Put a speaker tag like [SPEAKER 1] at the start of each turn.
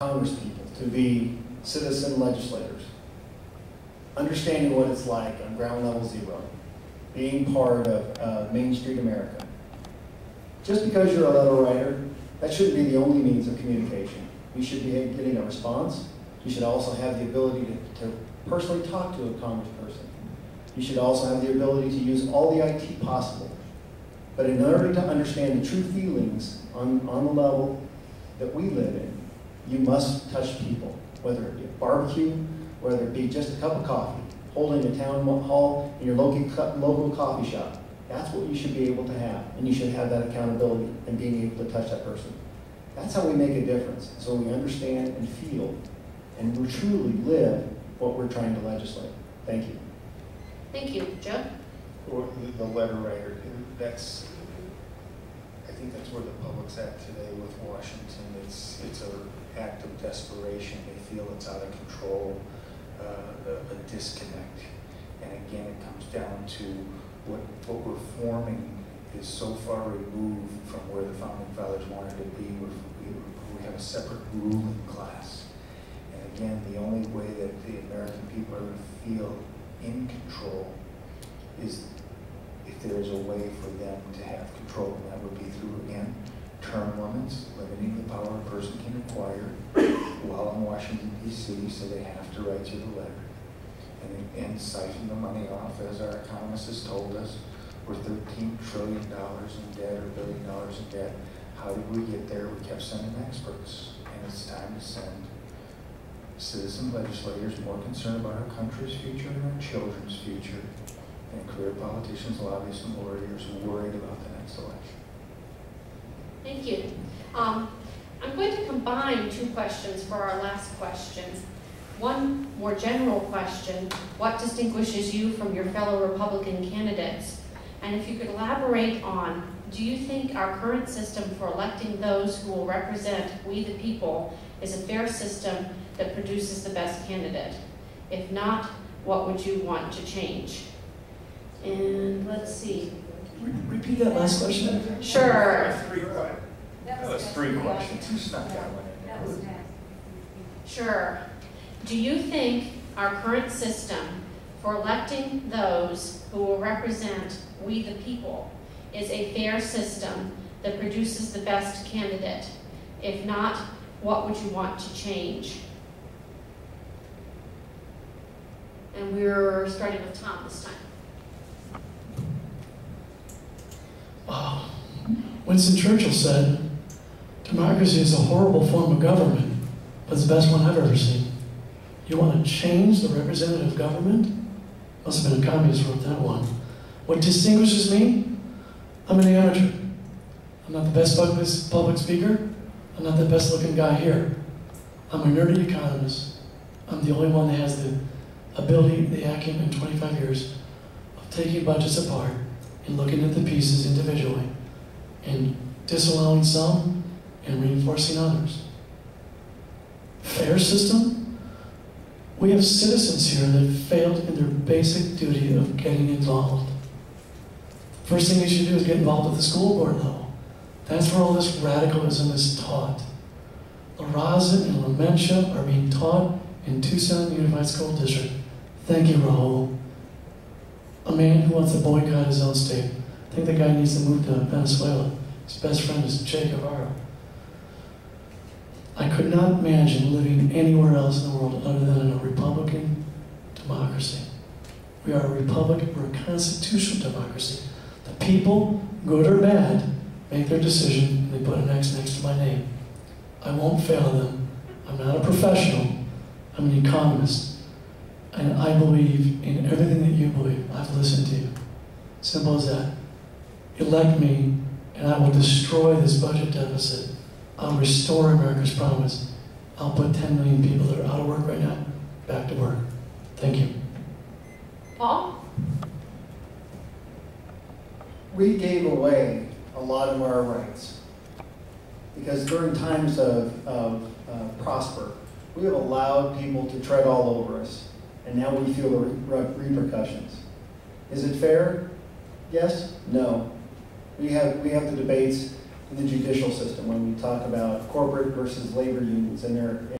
[SPEAKER 1] Congresspeople to be citizen legislators, understanding what it's like on ground level zero, being part of Main Street America. Just because you're a letter writer, that shouldn't be the only means of communication. You should be getting a response. You should also have the ability to personally talk to a congressperson. You should also have the ability to use all the IT possible. But in order to understand the true feelings on the level that we live in, you must touch people, whether it be a barbecue, whether it be just a cup of coffee, holding a town hall in your local coffee shop. That's what you should be able to have, and you should have that accountability and being able to touch that person. That's how we make a difference, so we understand and feel and we truly live what we're trying to legislate. Thank you.
[SPEAKER 2] Thank you. Joe?
[SPEAKER 3] Or the letter writer, I think that's where the public's at today with Washington. It's an act of desperation. They feel it's out of control, a disconnect. And again, it comes down to what we're forming is so far removed from where the Founding Fathers wanted to be. We have a separate ruling class. And again, the only way that the American people are going to feel in control is if there is a way for them to have control, and that would be through, again, term limits, limiting the power a person can acquire while in Washington, D.C., so they have to write you the letter. And siphon the money off, as our economist has told us, we're $13 trillion in debt or $1 billion in debt. How did we get there? We kept sending experts, and it's time to send citizen legislators more concerned about our country's future and our children's future, and career politicians, lobbyists, and lawyers worried about the next election.
[SPEAKER 2] Thank you. I'm going to combine two questions for our last questions. One more general question: what distinguishes you from your fellow Republican candidates? And if you could elaborate on, do you think our current system for electing those who will represent we the people is a fair system that produces the best candidate? If not, what would you want to change? And let's see.
[SPEAKER 4] Repeat that last question.
[SPEAKER 2] Sure.
[SPEAKER 3] That was three questions. You snuck that one in.
[SPEAKER 2] Sure. Do you think our current system for electing those who will represent we the people is a fair system that produces the best candidate? If not, what would you want to change? And we're starting with Tom this time.
[SPEAKER 4] Winston Churchill said, democracy is a horrible form of government, but it's the best one I've ever seen. You want to change the representative government? Must have been a communist who wrote that one. What distinguishes me? I'm an amateur. I'm not the best public speaker. I'm not the best looking guy here. I'm a nerdy economist. I'm the only one that has the ability, the acumen in 25 years of taking budgets apart and looking at the pieces individually and disallowing some and reinforcing others. Fair system? We have citizens here that failed in their basic duty of getting involved. First thing you should do is get involved at the school board level. That's where all this radicalism is taught. La Raza and La Mencha are being taught in Tucson Unified School District. Thank you, Raul. A man who wants to boycott his own state. I think the guy needs to move to Venezuela. His best friend is Che Guevara. I could not imagine living anywhere else in the world other than in a Republican democracy. We are a republic, we're a constitutional democracy. The people, good or bad, make their decision and they put an X next to my name. I won't fail them. I'm not a professional, I'm an economist. And I believe in everything that you believe. I've listened to you. Simple as that. Elect me and I will destroy this budget deficit. I'll restore America's promise. I'll put 10 million people that are out of work right now back to work. Thank you.
[SPEAKER 2] Paul?
[SPEAKER 1] We gave away a lot of our rights because during times of prosper, we have allowed people to tread all over us, and now we feel the repercussions. Is it fair? Yes? No. We have the debates in the judicial system when we talk about corporate versus labor unions and their